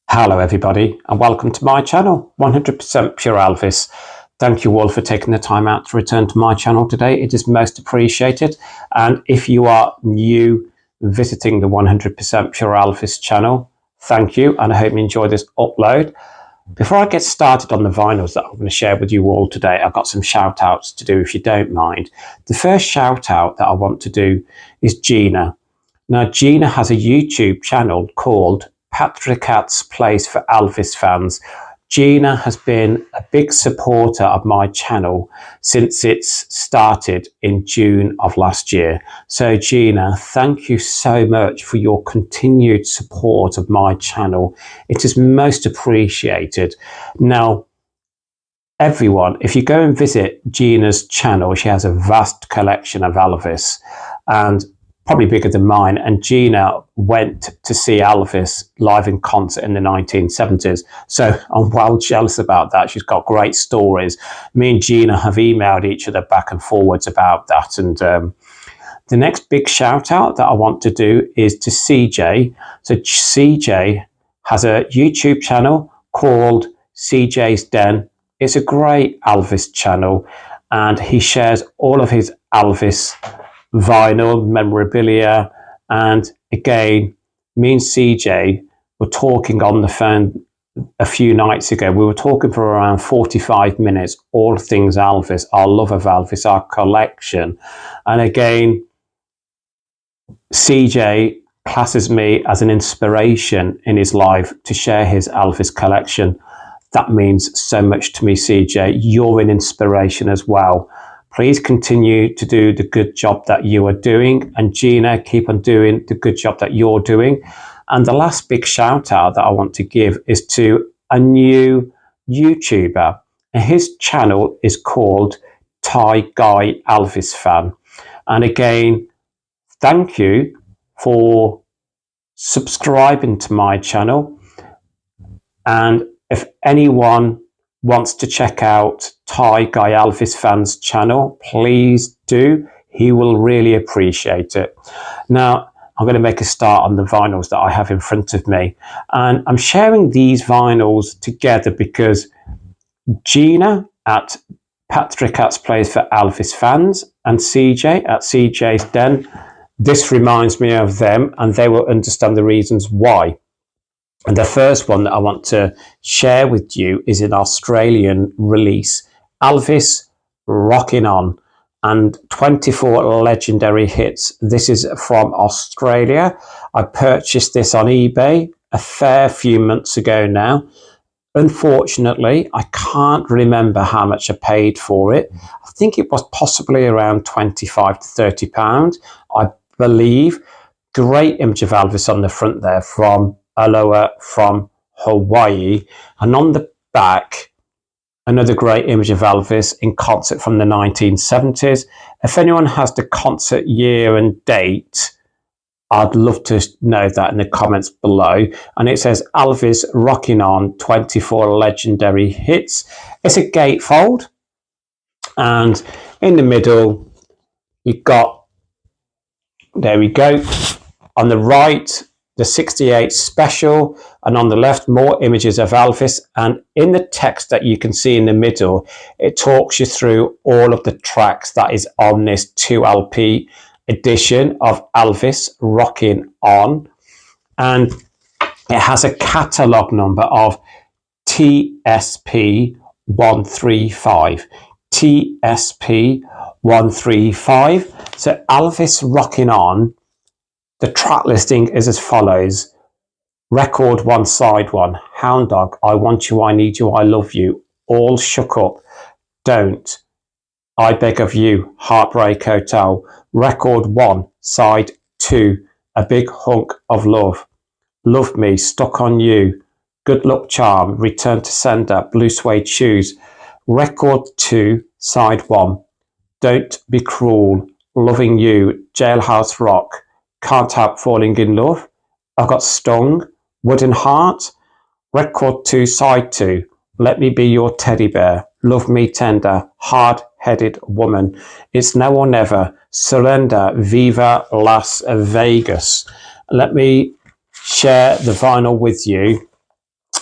Hello everybody and welcome to my channel, 100% Pure Elvis. Thank you all for taking the time out to return to my channel today. It is most appreciated. And if you are new visiting the 100% Pure Elvis channel, thank you and I hope you enjoy this upload. Before I get started on the vinyls that I'm going to share with you all today, I've got some shout outs to do if you don't mind. The first shout out that I want to do is Gina. Now Gina has a YouTube channel called Patrick Katz Plays for Alvis fans. Gina has been a big supporter of my channel since it's started in June of last year. So Gina, thank you so much for your continued support of my channel. It is most appreciated. Now, everyone, if you go and visit Gina's channel, she has a vast collection of Alvis and probably bigger than mine. And Gina went to see Alvis live in concert in the 1970s. So I'm well jealous about that. She's got great stories. Me and Gina have emailed each other back and forwards about that. And the next big shout out that I want to do is to CJ. So CJ has a YouTube channel called CJ's Den. It's a great Alvis channel and he shares all of his Alvis vinyl memorabilia. And again, me and CJ were talking on the phone a few nights ago. We were talking for around 45 minutes, all things Alvis, our love of Alvis, our collection. And again, CJ classes me as an inspiration in his life to share his Alvis collection. That means so much to me, CJ. You're an inspiration as well. Please continue to do the good job that you are doing. And Gina, keep on doing the good job that you're doing. And the last big shout out that I want to give is to a new YouTuber. And his channel is called Thai Guy Alvis Fan. And again, thank you for subscribing to my channel. And if anyone wants to check out Thai Guy Alvis Fan's channel, please do. He will really appreciate it. Now, I'm going to make a start on the vinyls that I have in front of me. And I'm sharing these vinyls together because Gina at Patrick Katz Plays for Alvis fans and CJ at CJ's Den, this reminds me of them and they will understand the reasons why. And the first one that I want to share with you is an Australian release, Alvis Rockin' On, and 24 legendary hits. This is from Australia. I purchased this on eBay a fair few months ago now. Unfortunately, I can't remember how much I paid for it. I think it was possibly around 25 to 30 pounds, I believe. Great image of Alvis on the front there from Aloha from Hawaii, and on the back another great image of Alvis in concert from the 1970s. If anyone has the concert year and date, I'd love to know that in the comments below. And it says Alvis Rockin' On 24 legendary hits. It's a gatefold, and in the middle you've got, there we go, on the right the 68 special, and on the left more images of Alvis. And in the text that you can see in the middle, it talks you through all of the tracks that is on this 2LP edition of Alvis Rockin' On. And it has a catalogue number of TSP 135. TSP 135. So Alvis Rockin' On, the track listing is as follows. Record 1, side 1, Hound Dog, I Want You, I Need You, I Love You, All Shook Up, Don't, I Beg of You, Heartbreak Hotel. Record 1, side 2, A Big Hunk of Love, Love Me, Stuck on You, Good Luck Charm, Return to Sender, Blue Suede Shoes. Record 2, side 1, Don't Be Cruel, Loving You, Jailhouse Rock, Can't Help Falling in Love, I Got Stung, Wooden Heart. Record 2, side 2, Let Me Be Your Teddy Bear, Love Me Tender, Hard-Headed Woman, It's Now or Never, Surrender, Viva Las Vegas. Let me share the vinyl with you.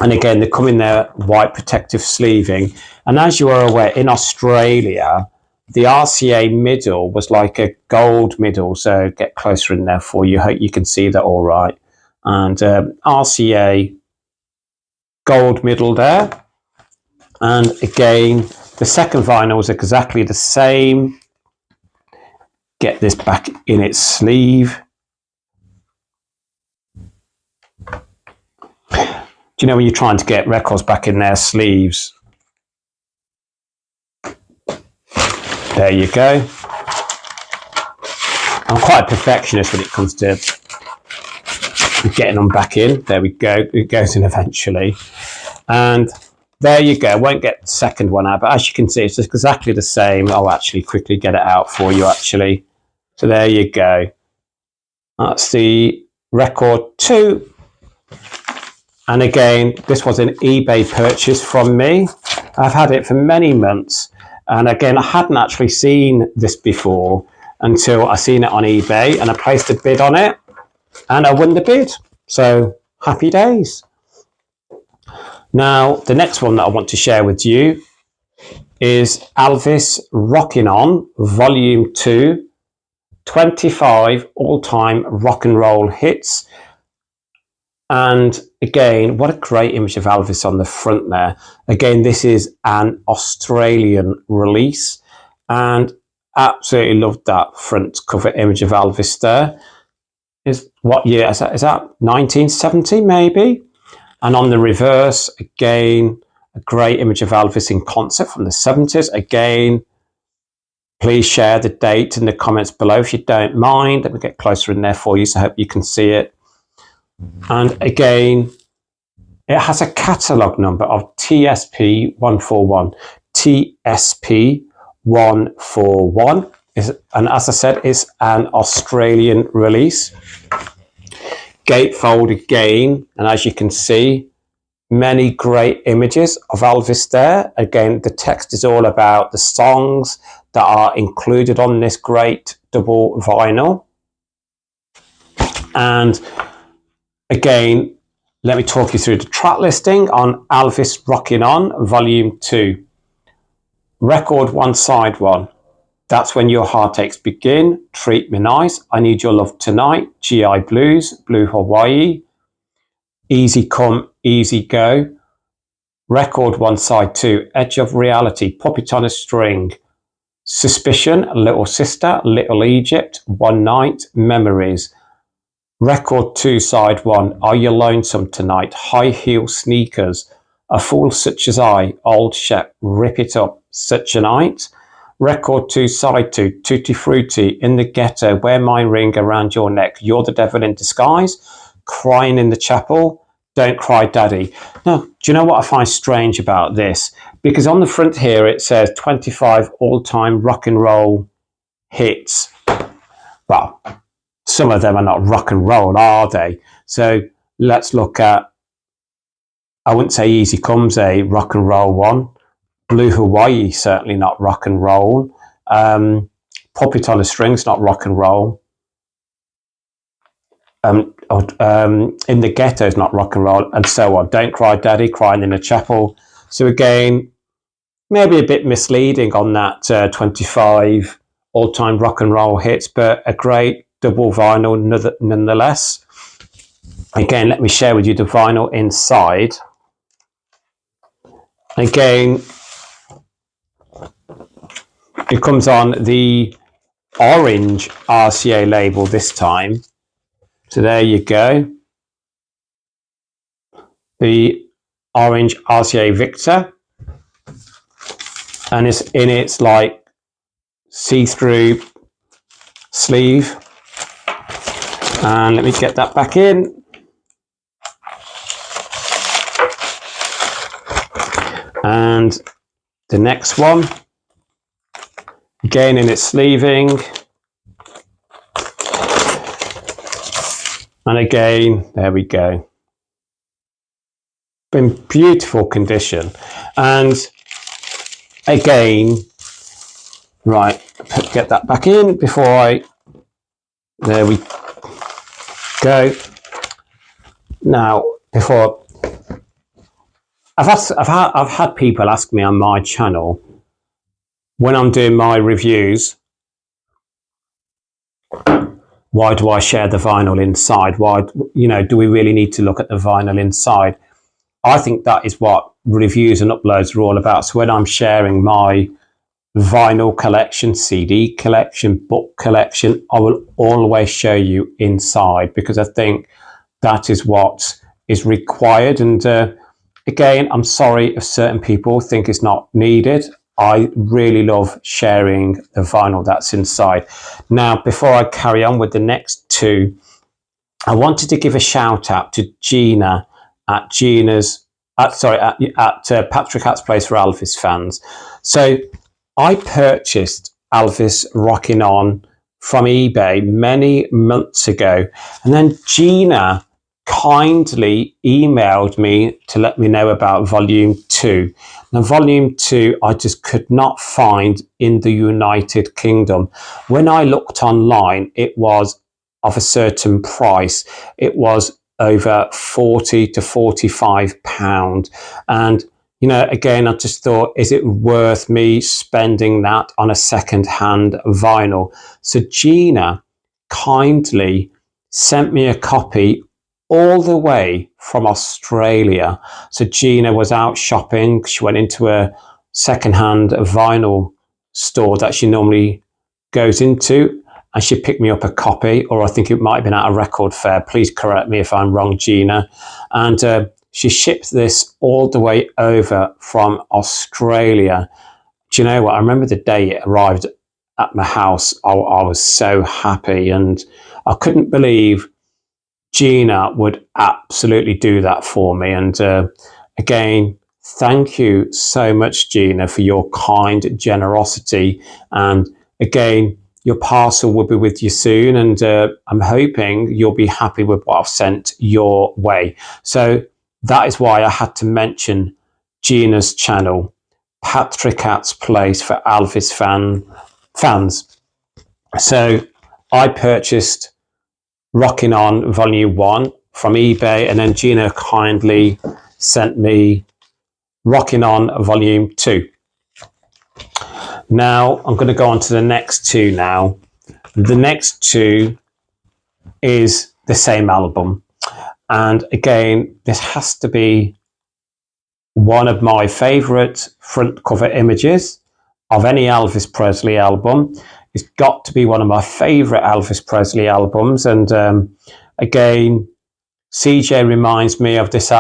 And again, they come in their white protective sleeving. And as you are aware, in Australia, the RCA middle was like a gold middle. So get closer in there for you. Hope you can see that all right. And RCA gold middle there. And again, the second vinyl is exactly the same. Get this back in its sleeve. Do you know when you're trying to get records back in their sleeves? There you go. I'm quite a perfectionist when it comes to getting them back in. There we go. It goes in eventually. And there you go. Won't get the second one out, but as you can see, it's exactly the same. I'll actually quickly get it out for you, actually. So there you go. That's the record 2. And again, this was an eBay purchase from me. I've had it for many months. And again, I hadn't actually seen this before until I seen it on eBay and I placed a bid on it and I won the bid. So happy days. Now, the next one that I want to share with you is Elvis Rockin' On Volume 2, 25 all-time rock and roll hits. And again, what a great image of Elvis on the front there. Again, this is an Australian release and absolutely loved that front cover image of Elvis there. Is what year is that? Is that 1970 maybe? And on the reverse, again, a great image of Elvis in concert from the 70s. Again, please share the date in the comments below if you don't mind. Let me get closer in there for you so I hope you can see it. And again, it has a catalogue number of TSP 141. TSP 141. And as I said, it's an Australian release. Gatefold again, and as you can see, many great images of Elvis there. Again, the text is all about the songs that are included on this great double vinyl. And again, let me talk you through the track listing on Elvis Rockin' On Volume 2. Record 1, Side 1. That's When Your Heartaches Begin, Treat Me Nice, I Need Your Love Tonight, GI Blues, Blue Hawaii, Easy Come, Easy Go. Record 1, Side 2, Edge of Reality, Puppet on a String, Suspicion, Little Sister, Little Egypt, One Night, Memories. Record 2, Side 1, Are You Lonesome Tonight, High Heel Sneakers, A Fool Such as I, Old Shep, Rip It Up, Such a Night. Record 2, Side 2, Tutti Frutti, In the Ghetto, Wear My Ring Around Your Neck, You're the Devil in Disguise, Crying in the Chapel, Don't Cry Daddy. Now, do you know what I find strange about this? Because on the front here it says 25 all-time rock and roll hits. Well, some of them are not rock and roll, are they? So let's look at, I wouldn't say Easy Come's a rock and roll one. Blue Hawaii, certainly not rock and roll. Puppet on a String's not rock and roll. In the Ghetto is not rock and roll, and so on. Don't Cry Daddy, Crying in the Chapel. So again, maybe a bit misleading on that 25 all-time rock and roll hits, but a great double vinyl nonetheless. Again, let me share with you the vinyl inside. Again, it comes on the orange RCA label this time. So there you go. The orange RCA Victor. And it's in its like see-through sleeve. And let me get that back in. And the next one, again in its sleeving. And again, there we go. In beautiful condition. And again, right, get that back in before there we go. Now, before I've had people ask me on my channel when I'm doing my reviews, why do I share the vinyl inside? Why, do we really need to look at the vinyl inside? I think that is what reviews and uploads are all about. So when I'm sharing my vinyl collection, CD collection, book collection, I will always show you inside, because I think that is what is required. And again, I'm sorry if certain people think it's not needed. I really love sharing the vinyl that's inside. Now, before I carry on with the next two, I wanted to give a shout out to Gina at Patrick Hat's Place for Alvis fans. So I purchased Alvis Rocking On from eBay many months ago, and then Gina kindly emailed me to let me know about volume 2. Now, volume 2 I just could not find in the United Kingdom. When I looked online, it was of a certain price. It was over 40 to 45 pound, and again, I just thought, is it worth me spending that on a second-hand vinyl? So Gina kindly sent me a copy all the way from Australia. So Gina was out shopping. She went into a second-hand vinyl store that she normally goes into, and she picked me up a copy, or I think it might have been at a record fair. Please correct me if I'm wrong, Gina. And she shipped this all the way over from Australia. Do you know what? I remember the day it arrived at my house. I was so happy, and I couldn't believe Gina would absolutely do that for me. And again, thank you so much, Gina, for your kind generosity. And again, your parcel will be with you soon, and I'm hoping you'll be happy with what I've sent your way. So that is why I had to mention Gina's channel, Patrick Hat's Place for Alvis fans. So I purchased Rocking On Volume 1 from eBay, and then Gina kindly sent me Rocking On Volume 2. Now, I'm going to go on to the next two now. The next two is the same album. And again, this has to be one of my favourite front cover images of any Elvis Presley album. It's got to be one of my favourite Elvis Presley albums. And again, CJ reminds me of this.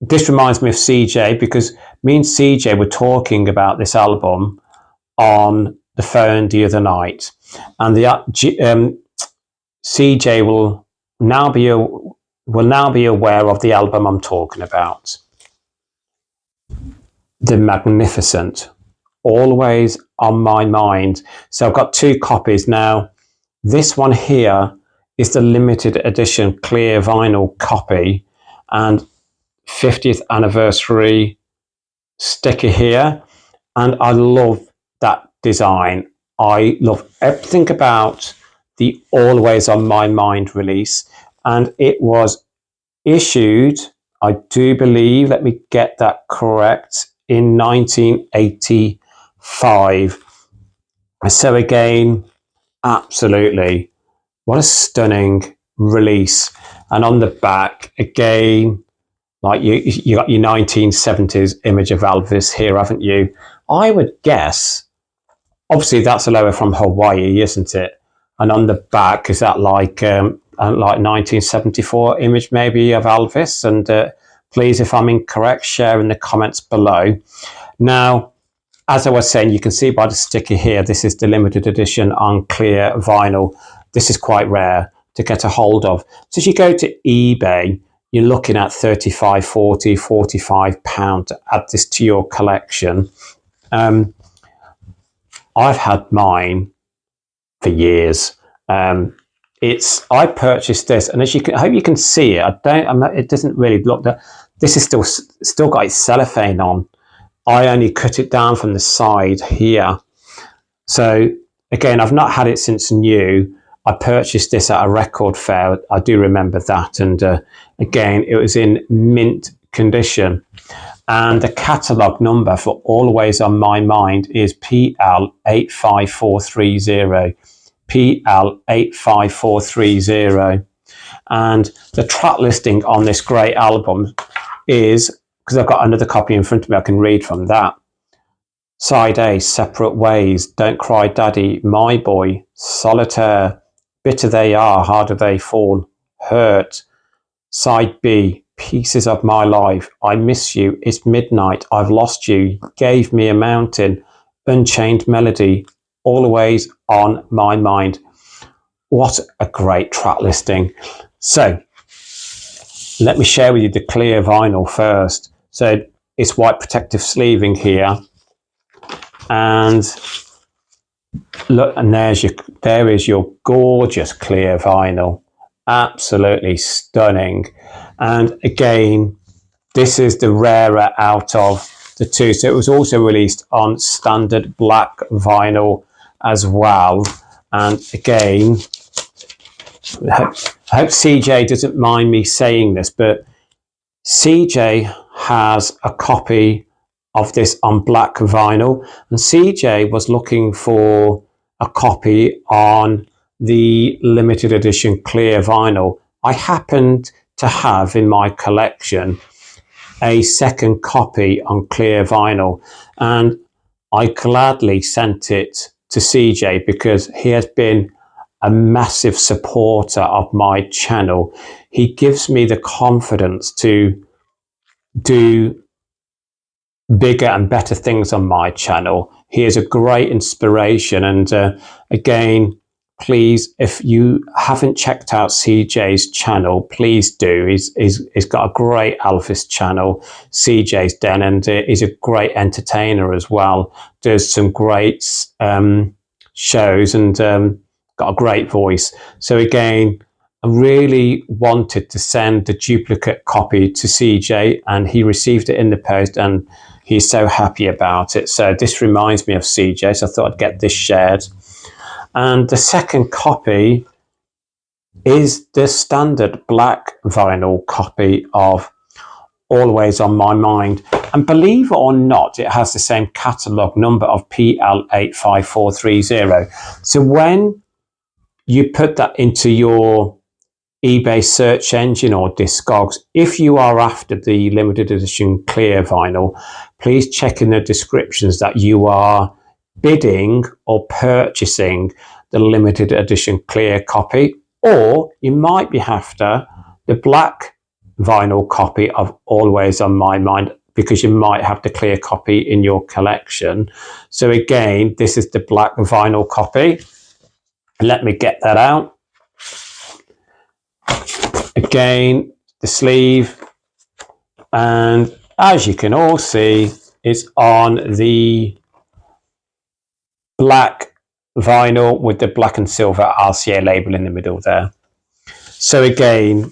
This reminds me of CJ because me and CJ were talking about this album on the phone the other night, and the CJ will now be aware of the album I'm talking about. The Magnificent, always on my mind. So I've got two copies now. This one here is the limited edition clear vinyl copy, and 50th anniversary sticker here, and I love that design. I love everything about the Always on My Mind release, and it was issued, I do believe, let me get that correct, in 1985. So again, absolutely, what a stunning release. And on the back, again, like you got your 1970s image of Alvis here, haven't you? I would guess, obviously that's a logo from Hawaii, isn't it? And on the back, is that like 1974 image maybe of Alvis? And please, if I'm incorrect, share in the comments below. Now, as I was saying, you can see by the sticker here, this is the limited edition on clear vinyl. This is quite rare to get a hold of. So if you go to eBay, you're looking at 35, 40, 45 pounds to add this to your collection. I've had mine for years. I purchased this, and as you can, I hope you can see it. It doesn't really look that. This is still got its cellophane on. I only cut it down from the side here. So again, I've not had it since new. I purchased this at a record fair. I do remember that. And again, it was in mint condition. And the catalogue number for Always on My Mind is PL85430. PL85430. And the track listing on this great album is, because I've got another copy in front of me, I can read from that. Side A, Separate Ways, Don't Cry Daddy, My Boy, Solitaire, Bitter They Are, Harder They Fall, Hurt. Side B, Pieces of My Life, I Miss You, It's Midnight, I've Lost You, Gave Me a Mountain, Unchained Melody, Always on My Mind. What a great track listing. So let me share with you the clear vinyl first. So it's white protective sleeving here. And look, and there is your gorgeous clear vinyl. Absolutely stunning. And again, this is the rarer out of the two. So it was also released on standard black vinyl as well. And again, I hope CJ doesn't mind me saying this, but CJ has a copy of this on black vinyl, and CJ was looking for a copy on the limited edition clear vinyl. I happened to have in my collection a second copy on clear vinyl, and I gladly sent it to CJ because he has been a massive supporter of my channel. He gives me the confidence to do bigger and better things on my channel. He is a great inspiration. And again, please, if you haven't checked out CJ's channel, please do. He's got a great Alvis channel, CJ's Den, and he's a great entertainer as well. Does some great shows and got a great voice. So again, I really wanted to send the duplicate copy to CJ, and he received it in the post, and he's so happy about it. So this reminds me of CJ, so I thought I'd get this shared. And the second copy is the standard black vinyl copy of Always on My Mind. And believe it or not, it has the same catalogue number of PL85430. So when you put that into your eBay search engine or Discogs, if you are after the limited edition clear vinyl, please check in the descriptions that you are bidding or purchasing the limited edition clear copy, or you might be after the black vinyl copy of Always on My Mind, because you might have the clear copy in your collection. So again, this is the black vinyl copy. Let me get that out. Again, the sleeve, and as you can all see, it's on the black vinyl with the black and silver RCA label in the middle there. So again,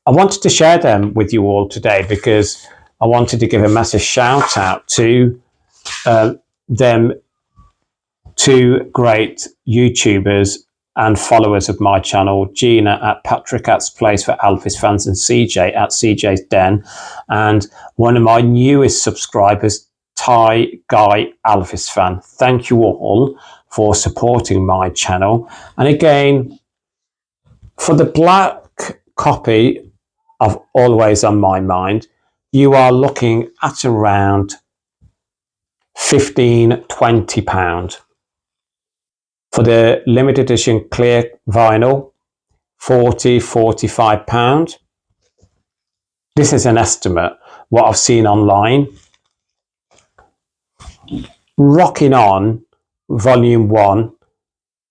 I wanted to share them with you all today because I wanted to give a massive shout out to them, two great YouTubers and followers of my channel, Gina at Patrick At's Place for Alvis Fans and CJ at CJ's Den, and one of my newest subscribers, Thai Guy Alvis Fan. Thank you all for supporting my channel. And again, for the black copy of Always on My Mind, you are looking at around £15–20. For the limited edition clear vinyl, £40–45. This is an estimate, what I've seen online. Rocking On Volume 1,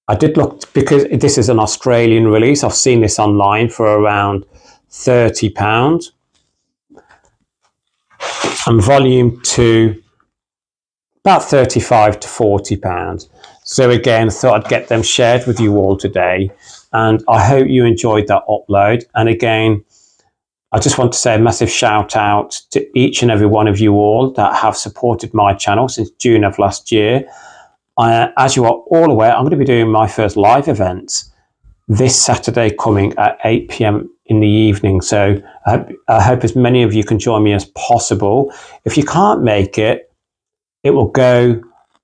I did look, because this is an Australian release, I've seen this online for around £30. And Volume 2, about £35–40. So again, I thought I'd get them shared with you all today, and I hope you enjoyed that upload. And again, I just want to say a massive shout out to each and every one of you all that have supported my channel since June of last year. As you are all aware, I'm going to be doing my first live event this Saturday coming at 8 p.m. in the evening. So I hope as many of you can join me as possible. If you can't make it, it will go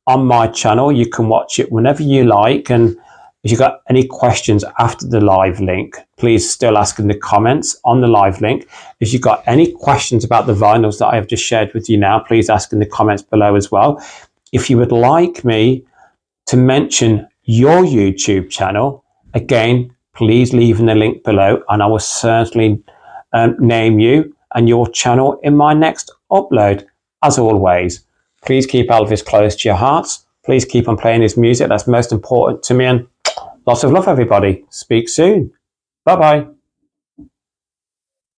on my channel. You can watch it whenever you like. And if you've got any questions after the live link, please still ask in the comments on the live link. If you've got any questions about the vinyls that I have just shared with you now, please ask in the comments below as well. If you would like me to mention your YouTube channel, again, please leave in the link below and I will certainly name you and your channel in my next upload. As always, please keep Elvis close to your hearts. Please keep on playing his music. That's most important to me. And lots of love, everybody. Speak soon. Bye-bye.